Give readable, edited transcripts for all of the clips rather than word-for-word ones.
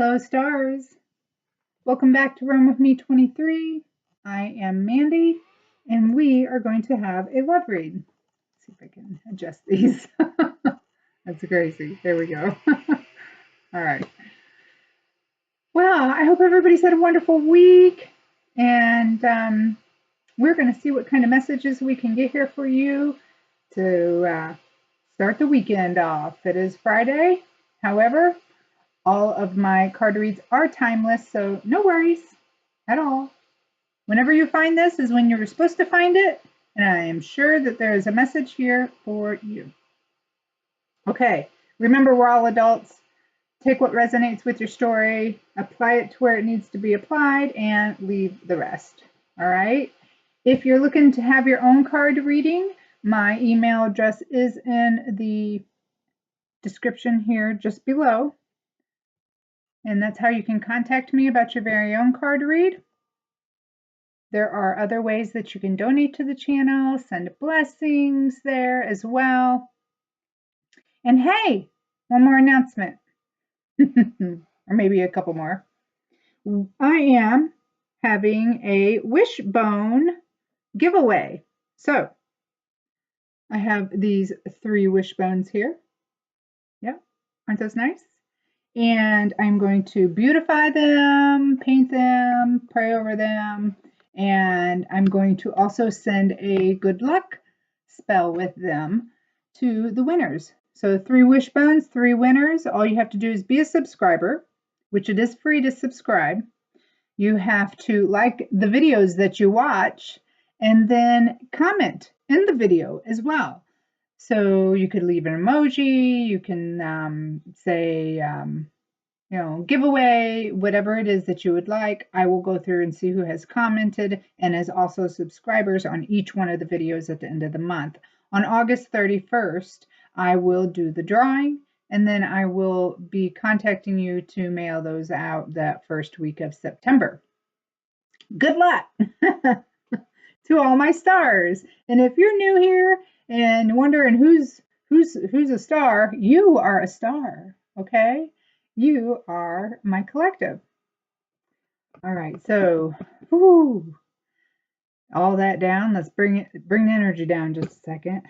Hello, stars. Welcome back to Room with Me 23. I am Mandy, and we are going to have a love read. Let's see if I can adjust these. That's crazy. There we go. All right. Well, I hope everybody's had a wonderful week, and we're going to see what kind of messages we can get here for you to start the weekend off. It is Friday. However, all of my card reads are timeless, so no worries at all. Whenever you find this is when you're supposed to find it, and I am sure that there is a message here for you. Okay, remember we're all adults. Take what resonates with your story, apply it to where it needs to be applied, and leave the rest. All right? If you're looking to have your own card reading, my email address is in the description here just below. And that's how you can contact me about your very own card read. There are other ways that you can donate to the channel, send blessings there as well. And hey, one more announcement, or maybe a couple more. I am having a wishbone giveaway. So I have these 3 wishbones here. Yep, aren't those nice? And I'm going to beautify them, paint them, pray over them, and I'm going to also send a good luck spell with them to the winners. So 3 wishbones, 3 winners. All you have to do is be a subscriber, which it is free to subscribe. You have to like the videos that you watch and then comment in the video as well. So you could leave an emoji, you can say, giveaway, whatever it is that you would like. I will go through and see who has commented and is also subscribers on each one of the videos at the end of the month. On August 31st, I will do the drawing, and then I will be contacting you to mail those out that first week of September. Good luck to all my stars. And if you're new here and wondering who's a star, you are a star, okay? You are my collective. All right, so all that down. Let's bring the energy down just a second.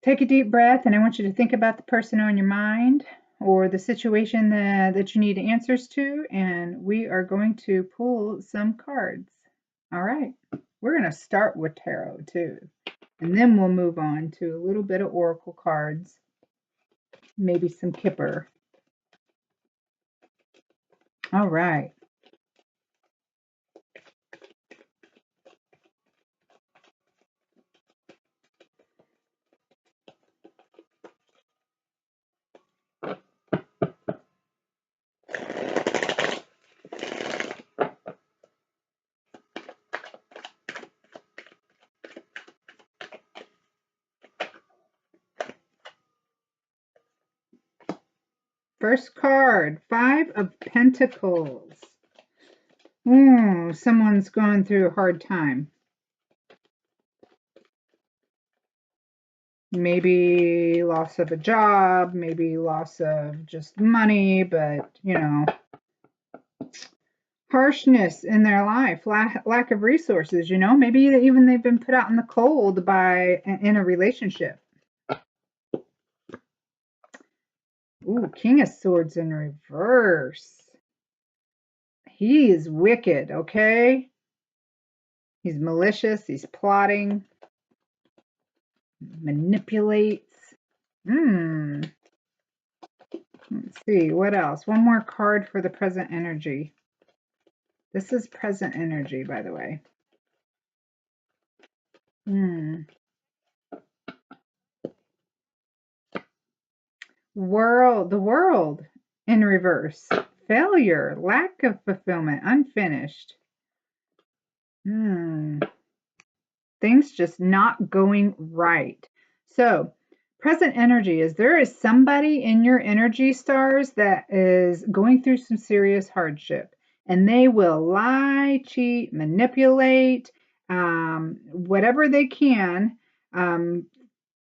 Take a deep breath, and I want you to think about the person on your mind or the situation that you need answers to, and we are going to pull some cards. All right, we're going to start with tarot too, and then we'll move on to a little bit of oracle cards, maybe some kipper. All right. First card, 5 of Pentacles. Someone's going through a hard time. Maybe loss of a job, maybe loss of just money, but, harshness in their life, lack of resources, maybe even they've been put out in the cold in a relationship. Ooh, King of Swords in reverse. He is wicked, okay? He's malicious, he's plotting, manipulates. Let's see, what else? One more card for the present energy. This is present energy, by the way. The world in reverse. Failure, lack of fulfillment, unfinished. Things just not going right. So, present energy is there is somebody in your energy, stars, that is going through some serious hardship. And they will lie, cheat, manipulate, whatever they can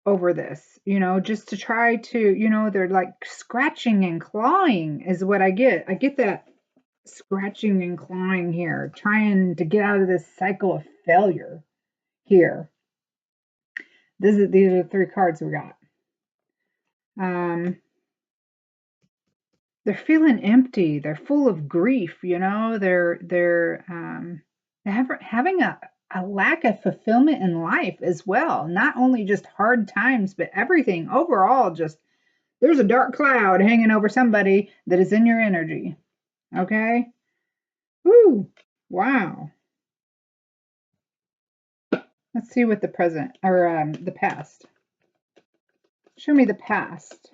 over this, just to try to, they're like scratching and clawing is what I get. I get that scratching and clawing here, trying to get out of this cycle of failure here. These are the 3 cards we got. They're feeling empty. They're full of grief. They're having a lack of fulfillment in life as well. Not only just hard times, but everything overall. Just there's a dark cloud hanging over somebody that is in your energy. Okay. Woo! Wow. Let's see what the present or the past. Show me the past.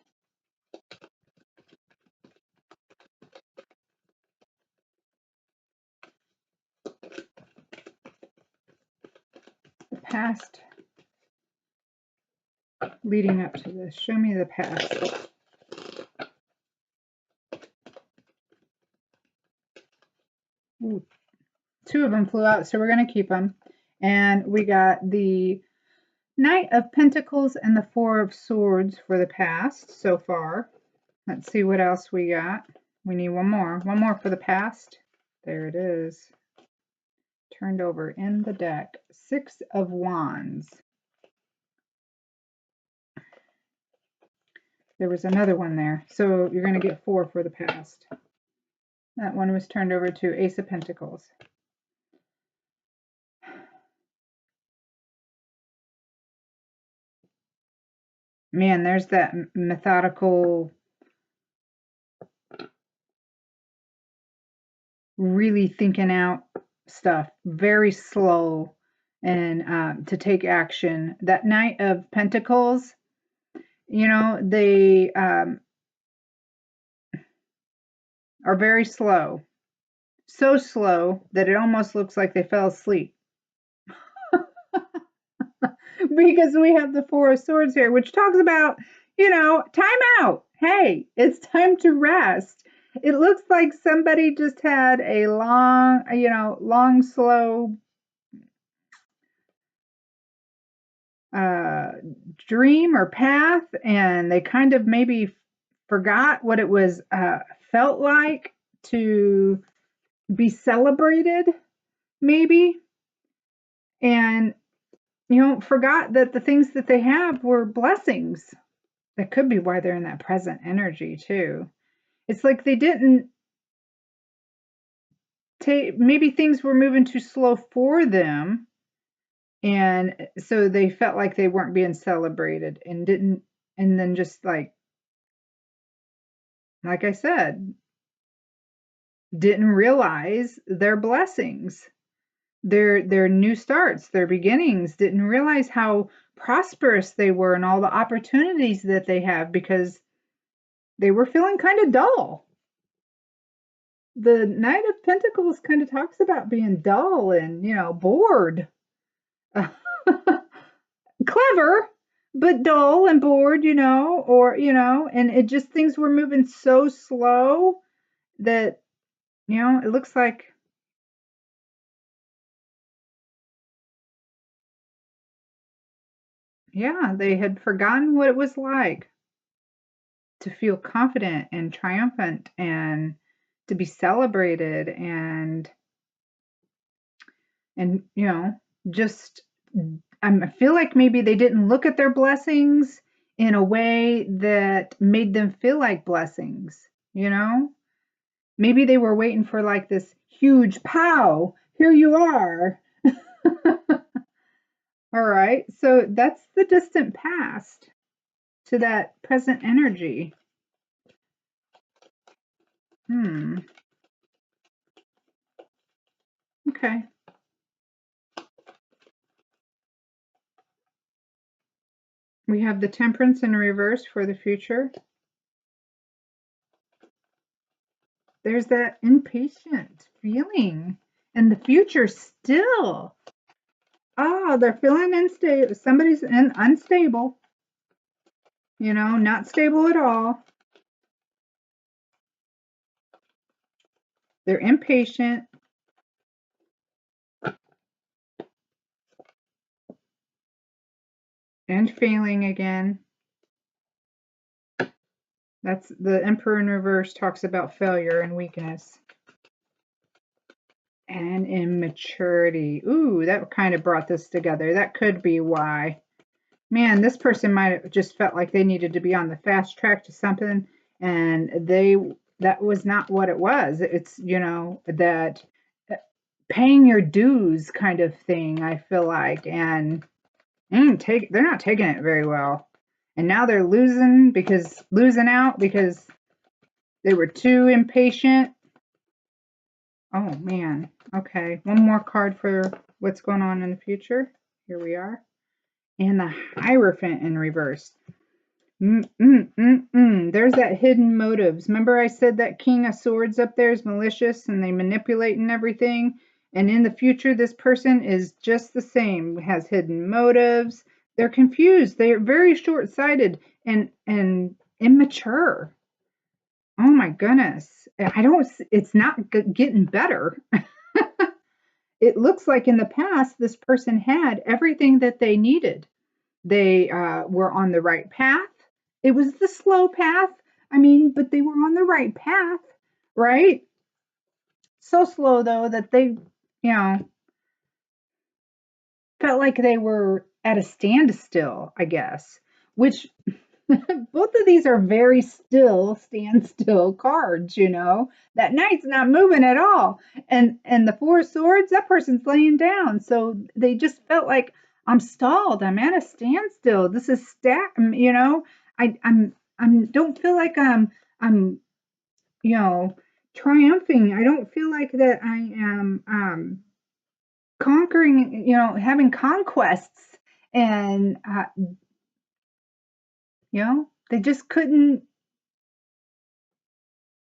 The past leading up to this. Show me the past. Ooh, 2 of them flew out, so we're going to keep them. And we got the Knight of Pentacles and the 4 of Swords for the past so far. Let's see what else we got. We need one more. One more for the past. There it is. Turned over in the deck. 6 of Wands. There was another one there. So you're going to get 4 for the past. That one was turned over to Ace of Pentacles. Man, there's that methodical, really thinking out stuff. Very slow and to take action. That Knight of Pentacles, they are very slow. So slow that it almost looks like they fell asleep. Because we have the 4 of Swords here, which talks about, time out. Hey, it's time to rest. It looks like somebody just had a long, slow dream or path, and they kind of maybe forgot what it was felt like to be celebrated, maybe, and forgot that the things that they have were blessings. That could be why they're in that present energy too. It's like they didn't take, maybe things were moving too slow for them, and so they felt like they weren't being celebrated and didn't, and then just like I said, didn't realize their blessings, their new starts, their beginnings, didn't realize how prosperous they were and all the opportunities that they have because they were feeling kind of dull. The Knight of Pentacles kind of talks about being dull and, bored. Clever, but dull and bored, and it just, things were moving so slow that, it looks like, yeah, they had forgotten what it was like to feel confident and triumphant and to be celebrated and just, I feel like maybe they didn't look at their blessings in a way that made them feel like blessings, maybe they were waiting for like this huge pow, here you are. All right, so that's the distant past to that present energy. Okay. We have the Temperance in reverse for the future. There's that impatient feeling in the future still. Oh, they're feeling unstable. Somebody's unstable. Not stable at all. They're impatient. And failing again. That's the Emperor in reverse talks about failure and weakness. And immaturity. Ooh, that kind of brought this together. That could be why. Man, this person might have just felt like they needed to be on the fast track to something, and that was not what it was. It's, that paying your dues kind of thing, I feel like, and they're not taking it very well. And now they're losing out because they were too impatient. Oh man. Okay, one more card for what's going on in the future. Here we are. And the Hierophant in reverse. There's that hidden motives. Remember I said that King of Swords up there is malicious and they manipulate and everything? And in the future, this person is just the same, has hidden motives. They're confused. They're very short-sighted and immature. Oh my goodness. It's not getting better. It looks like in the past, this person had everything that they needed. They were on the right path. It was the slow path. I mean, but they were on the right path, right? So slow, though, that they, felt like they were at a standstill, I guess, which both of these are very standstill cards, That knight's not moving at all. And the Four of Swords, that person's laying down. So they just felt like I'm stalled. I'm at a standstill. This is I don't feel like I'm triumphing. I don't feel like that I am conquering, having conquests and they just couldn't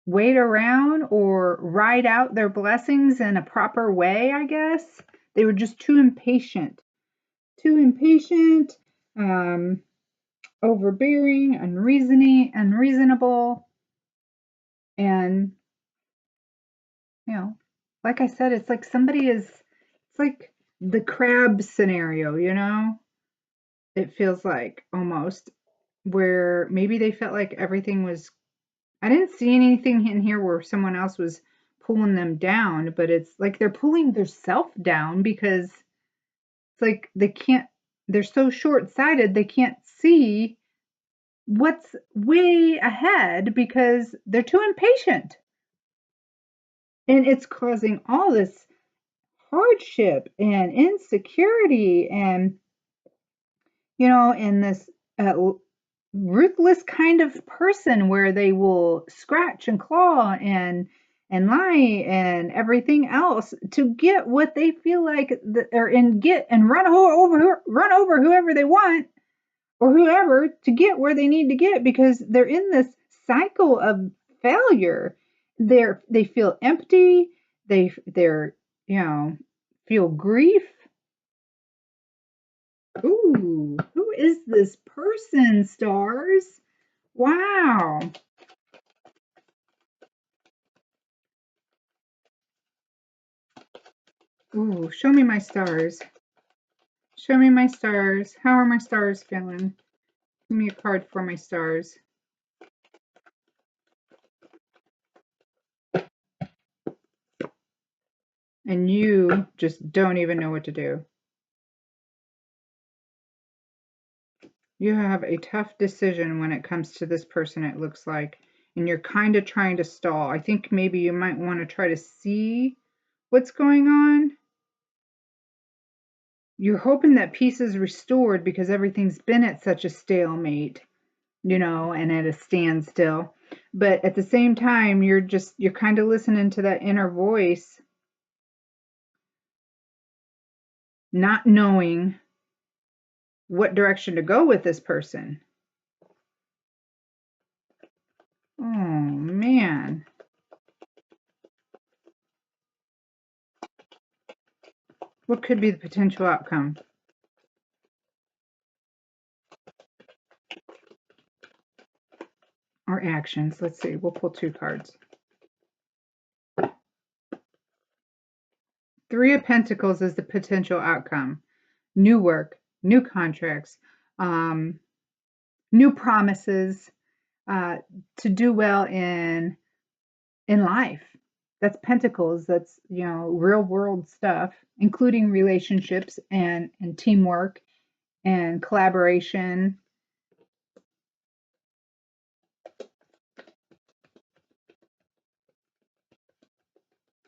wait around or ride out their blessings in a proper way, I guess. They were just too impatient. Too impatient, overbearing, unreasonable. And, like I said, it's like it's like the crab scenario, It feels like almost where maybe they felt like everything was. I didn't see anything in here where someone else was pulling them down, but it's like they're pulling their self down because it's like they're so short-sighted, they can't see what's way ahead because they're too impatient. And it's causing all this hardship and insecurity and, in this ruthless kind of person where they will scratch and claw and lie and everything else to get what they feel like get and run over whoever they want or whoever to get where they need to get because they're in this cycle of failure. They feel empty. They're feel grief. Ooh, who is this person, stars? Wow. Ooh, show me my stars. Show me my stars. How are my stars feeling? Give me a card for my stars. And you just don't even know what to do. You have a tough decision when it comes to this person, it looks like. And you're kind of trying to stall. I think maybe you might want to try to see what's going on. You're hoping that peace is restored because everything's been at such a stalemate, and at a standstill. But at the same time, you're kind of listening to that inner voice, not knowing what direction to go with this person. Oh, man. What could be the potential outcome? Or actions. Let's see. We'll pull 2 cards. 3 of Pentacles is the potential outcome. New work, new contracts, new promises, to do well in life. That's pentacles. That's, real world stuff, including relationships and teamwork and collaboration.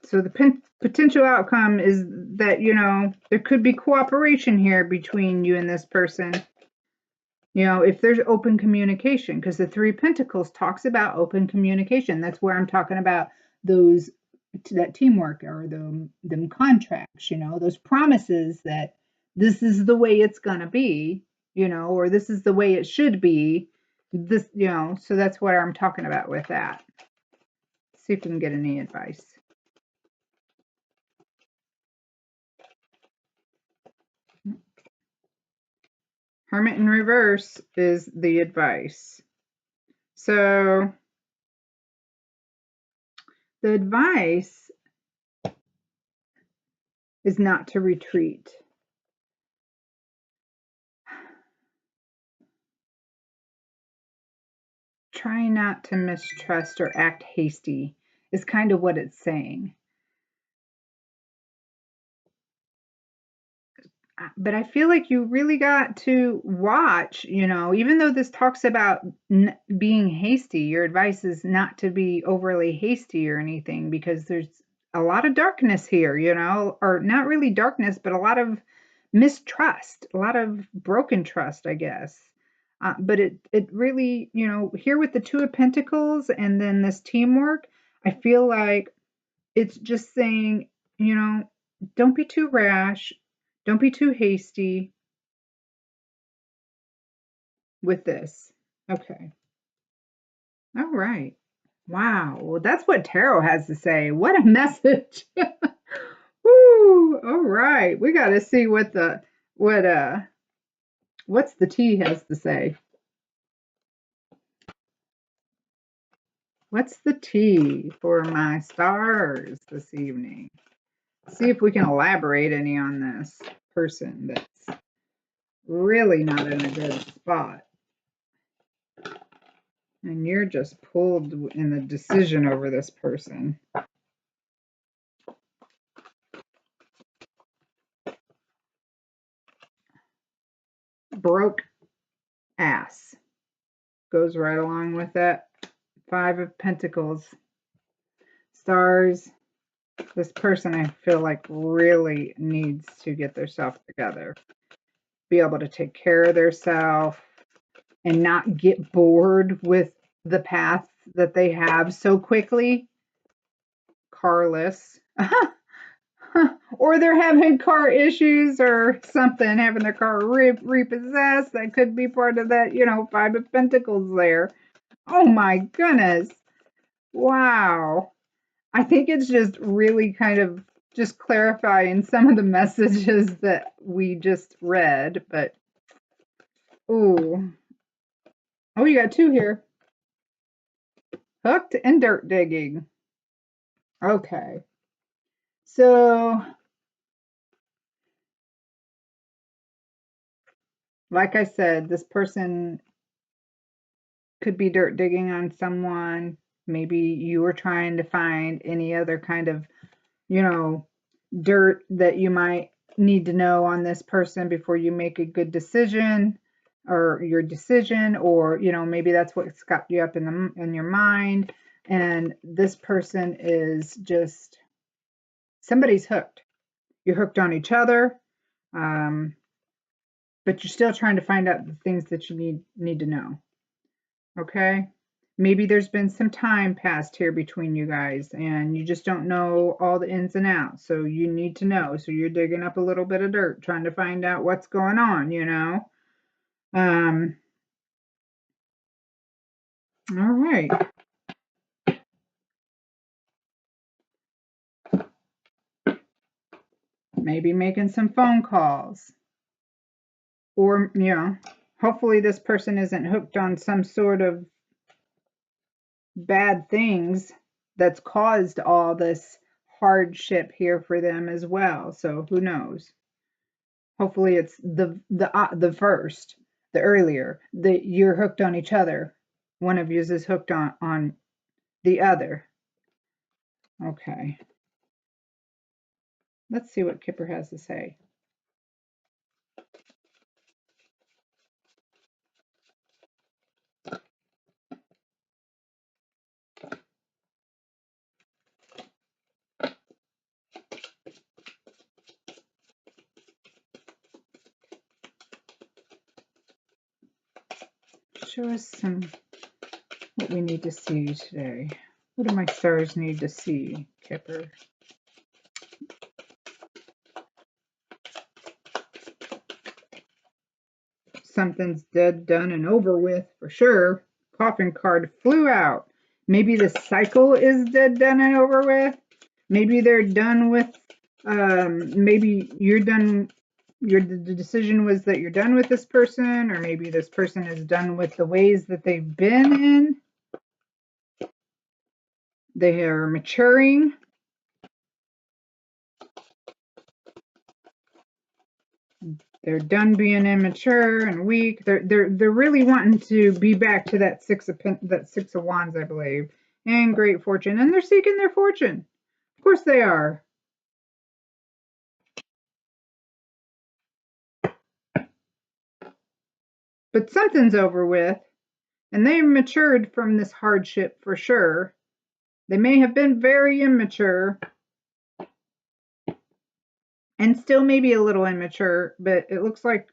So the potential outcome is that, there could be cooperation here between you and this person. If there's open communication, because the Three of Pentacles talks about open communication. That's where I'm talking about those, that teamwork, or them contracts, those promises that this is the way it's gonna be, or this is the way it should be. This, so that's what I'm talking about with that. See if we can get any advice. Hermit in reverse is the advice. So the advice is not to retreat. Try not to mistrust or act hasty is kind of what it's saying. But I feel like you really got to watch, even though this talks about being hasty, your advice is not to be overly hasty or anything, because there's a lot of darkness here, or not really darkness, but a lot of mistrust, a lot of broken trust, I guess. But it really, here with the Two of Pentacles and then this teamwork, I feel like it's just saying, don't be too rash. Don't be too hasty with this. Okay. All right. Wow. Well, that's what tarot has to say. What a message. Woo. All right. We got to see what's the tea has to say. What's the tea for my stars this evening? See if we can elaborate any on this person that's really not in a good spot. And you're just pulled in the decision over this person. Broke ass. Goes right along with that. Five of Pentacles. Stars. This person, I feel like, really needs to get themselves together. Be able to take care of themselves and not get bored with the path that they have so quickly. Carless. Or they're having car issues or something, having their car repossessed. That could be part of that, Five of Pentacles there. Oh my goodness. Wow. I think it's just really kind of just clarifying some of the messages that we just read, but ooh. Oh, you got two here. Hooked and dirt digging. Okay. So, like I said, this person could be dirt digging on someone. Maybe you were trying to find any other kind of, dirt that you might need to know on this person before you make a good decision, or your decision, or maybe that's what's got you up in your mind. And this person is just, somebody's hooked. You're hooked on each other, but you're still trying to find out the things that you need to know. Okay. Maybe there's been some time passed here between you guys and you just don't know all the ins and outs. So you need to know. So you're digging up a little bit of dirt, trying to find out what's going on, All right. Maybe making some phone calls. Or, hopefully this person isn't hooked on some sort of bad things that's caused all this hardship here for them as well. So who knows? Hopefully it's the first. the earlier, that you're hooked on each other. One of you is hooked on the other. Okay. Let's see what Kipper has to say. Show us what we need to see today. What do my stars need to see, Kipper? Something's dead, done, and over with for sure. Coffin card flew out. Maybe the cycle is dead, done, and over with. Maybe they're done with, maybe you're done, the decision was that you're done with this person, or maybe this person is done with the ways that they've been in. They are maturing. They're done being immature and weak. They're really wanting to be back to that Six of Wands, I believe, and great fortune. And they're seeking their fortune. Of course they are. But something's over with, and they've matured from this hardship for sure. They may have been very immature and still maybe a little immature, but it looks like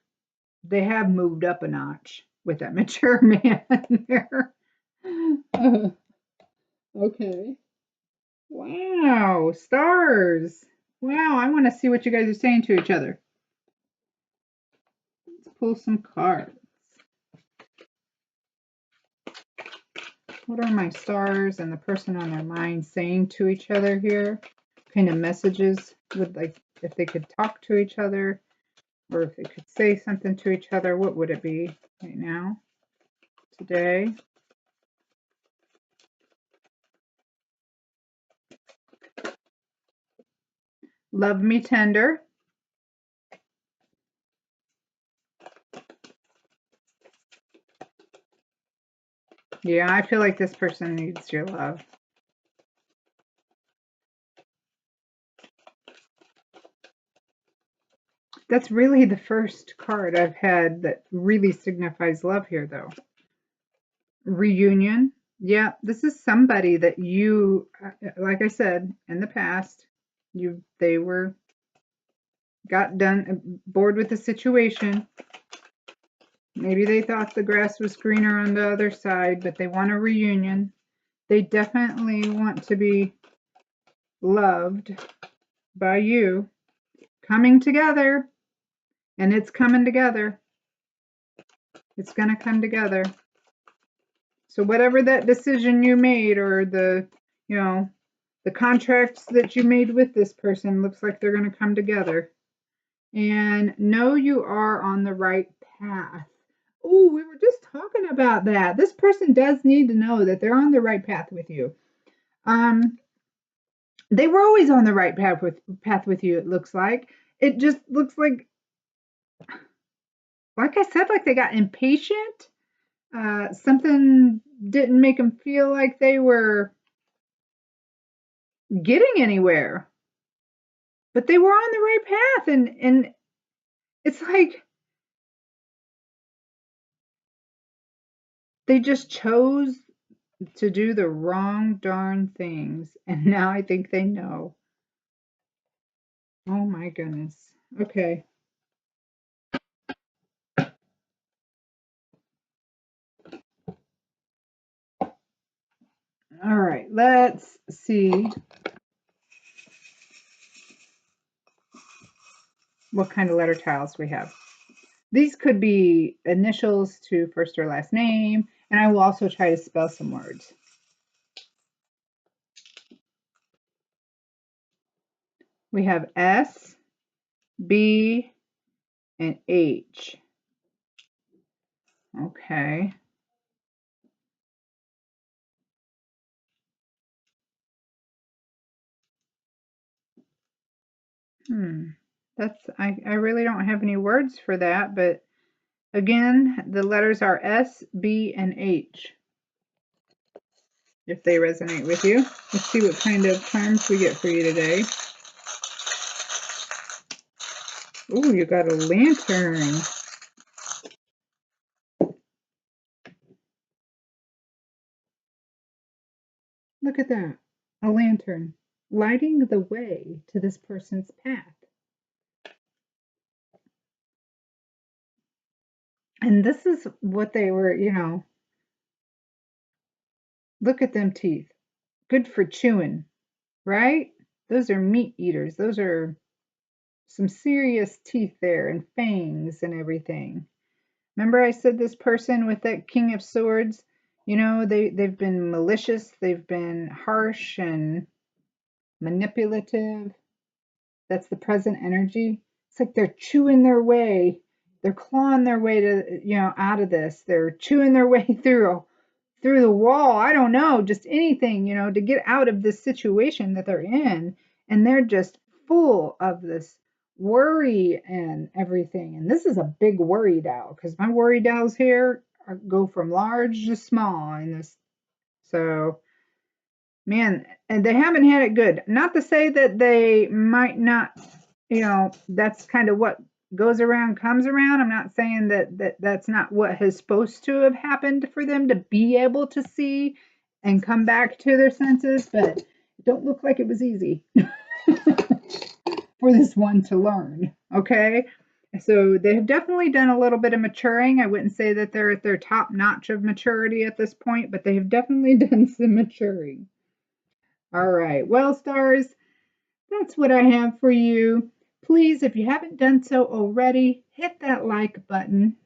they have moved up a notch with that mature man there. Okay. Wow, stars. Wow, I want to see what you guys are saying to each other. Let's pull some cards. What are my stars and the person on their mind saying to each other here? What kind of messages would, like, if they could talk to each other or if they could say something to each other, what would it be right now, today? Love me tender. Yeah, I feel like this person needs your love. That's really the first card I've had that really signifies love here, though. Reunion. Yeah, this is somebody that you, like I said, in the past, they got done, bored with the situation. Maybe they thought the grass was greener on the other side, but they want a reunion. They definitely want to be loved by you. Coming together, and it's coming together. It's going to come together. So whatever that decision you made, or the contracts that you made with this person, looks like they're going to come together. And know you are on the right path. Oh, we were just talking about that. This person does need to know that they're on the right path with you. They were always on the right path with you, it looks like. It just looks like I said, like they got impatient. Something didn't make them feel like they were getting anywhere. But they were on the right path, and it's like they just chose to do the wrong darn things, and now I think they know. Oh my goodness. Okay. All right, let's see what kind of letter tiles we have. These could be initials to first or last name, and I will also try to spell some words. We have S, B, and H. Okay. I really don't have any words for that, but Again, the letters are S, B, and H, if they resonate with you. Let's see what kind of charms we get for you today. Ooh, you got a lantern. Look at that. A lantern, lighting the way to this person's path. And this is what they were, look at them teeth. Good for chewing, right? Those are meat eaters. Those are some serious teeth there and fangs and everything. Remember I said this person with that King of Swords, they've been malicious, they've been harsh and manipulative. That's the present energy. It's like they're chewing their way, they're clawing their way to, out of this. They're chewing their way through the wall. I don't know, just anything, to get out of this situation that they're in. And they're just full of this worry and everything. And this is a big worry doll because my worry dolls here go from large to small in this. So, man, and they haven't had it good. Not to say that they might not, that's kind of what goes around comes around. I'm not saying that's not what has supposed to have happened for them to be able to see and come back to their senses, but it don't look like it was easy for this one to learn. Okay. So they have definitely done a little bit of maturing. I wouldn't say that they're at their top notch of maturity at this point, but they have definitely done some maturing. All right. Well, stars, that's what I have for you. Please, if you haven't done so already, hit that like button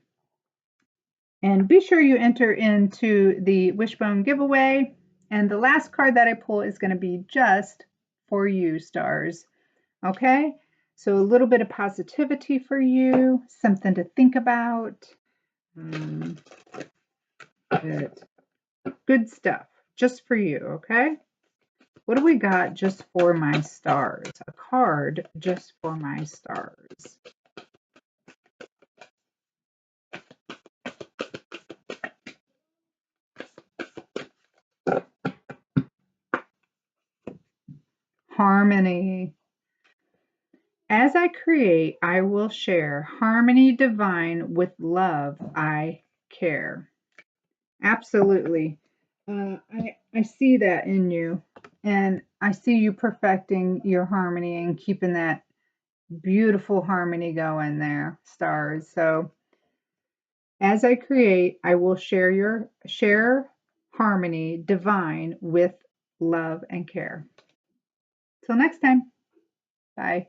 and be sure you enter into the Wishbone giveaway. And the last card that I pull is going to be just for you, stars. Okay? So a little bit of positivity for you, something to think about. Good stuff just for you, okay? What do we got just for my stars? A card just for my stars. Harmony. As I create, I will share harmony divine with love I care. Absolutely. I see that in you, and I see you perfecting your harmony and keeping that beautiful harmony going there, stars. So as I create, I will share harmony divine with love and care. Till next time. Bye.